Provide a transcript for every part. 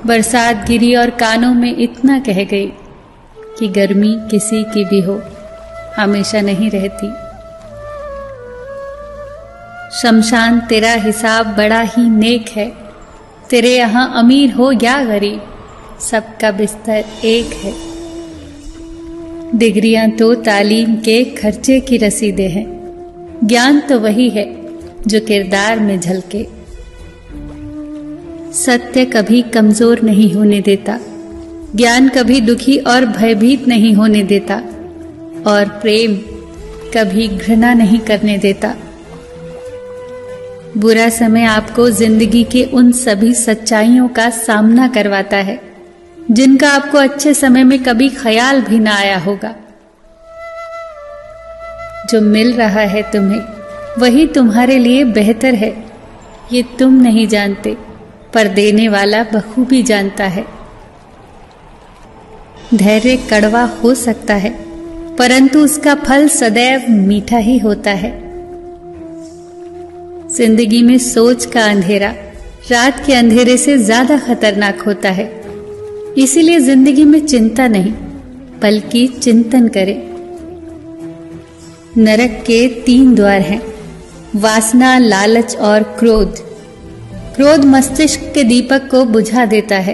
बरसात गिरी और कानों में इतना कह गई कि गर्मी किसी की भी हो, हमेशा नहीं रहती। शमशान तेरा हिसाब बड़ा ही नेक है, तेरे यहाँ अमीर हो या गरीब, सबका बिस्तर एक है। डिग्रियां तो तालीम के खर्चे की रसीदें हैं, ज्ञान तो वही है जो किरदार में झलके। सत्य कभी कमजोर नहीं होने देता, ज्ञान कभी दुखी और भयभीत नहीं होने देता, और प्रेम कभी घृणा नहीं करने देता। बुरा समय आपको जिंदगी के उन सभी सच्चाइयों का सामना करवाता है जिनका आपको अच्छे समय में कभी ख्याल भी ना आया होगा। जो मिल रहा है तुम्हें वही तुम्हारे लिए बेहतर है, ये तुम नहीं जानते, पर देने वाला बखूबी जानता है। धैर्य कड़वा हो सकता है, परंतु उसका फल सदैव मीठा ही होता है। जिंदगी में सोच का अंधेरा रात के अंधेरे से ज्यादा खतरनाक होता है, इसीलिए जिंदगी में चिंता नहीं बल्कि चिंतन करें। नरक के 3 द्वार हैं, वासना, लालच और क्रोध। क्रोध मस्तिष्क के दीपक को बुझा देता है।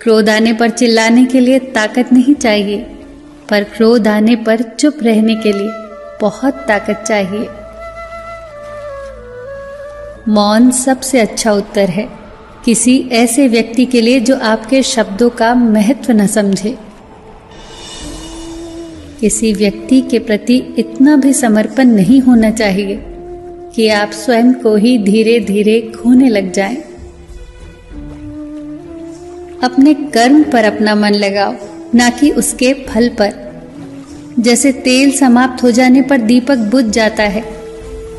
क्रोध आने पर चिल्लाने के लिए ताकत नहीं चाहिए, पर क्रोध आने पर चुप रहने के लिए बहुत ताकत चाहिए। मौन सबसे अच्छा उत्तर है किसी ऐसे व्यक्ति के लिए जो आपके शब्दों का महत्व न समझे। किसी व्यक्ति के प्रति इतना भी समर्पण नहीं होना चाहिए कि आप स्वयं को ही धीरे धीरे खोने लग जाएं। अपने कर्म पर अपना मन लगाओ, ना कि उसके फल पर। जैसे तेल समाप्त हो जाने पर दीपक बुझ जाता है,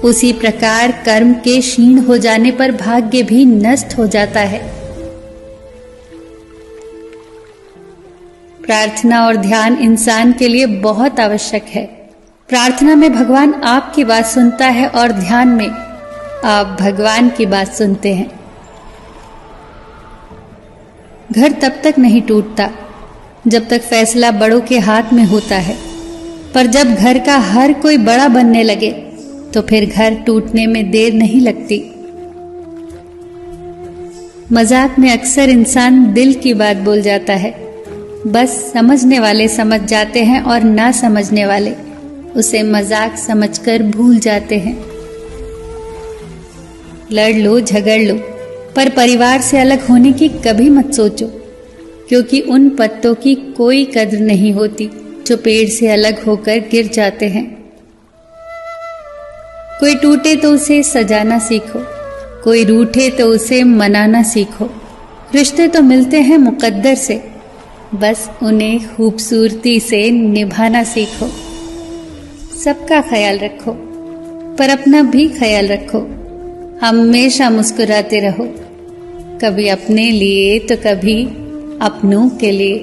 उसी प्रकार कर्म के क्षीण हो जाने पर भाग्य भी नष्ट हो जाता है। प्रार्थना और ध्यान इंसान के लिए बहुत आवश्यक है। प्रार्थना में भगवान आपकी बात सुनता है और ध्यान में आप भगवान की बात सुनते हैं। घर तब तक नहीं टूटता जब तक फैसला बड़ों के हाथ में होता है, पर जब घर का हर कोई बड़ा बनने लगे तो फिर घर टूटने में देर नहीं लगती। मजाक में अक्सर इंसान दिल की बात बोल जाता है, बस समझने वाले समझ जाते हैं और ना समझने वाले उसे मजाक समझकर भूल जाते हैं। लड़ लो, झगड़ लो, पर परिवार से अलग होने की कभी मत सोचो, क्योंकि उन पत्तों की कोई कद्र नहीं होती जो पेड़ से अलग होकर गिर जाते हैं। कोई टूटे तो उसे सजाना सीखो, कोई रूठे तो उसे मनाना सीखो। रिश्ते तो मिलते हैं मुकद्दर से, बस उन्हें खूबसूरती से निभाना सीखो। सबका ख्याल रखो, पर अपना भी ख्याल रखो। हमेशा मुस्कुराते रहो, कभी अपने लिए तो कभी अपनों के लिए।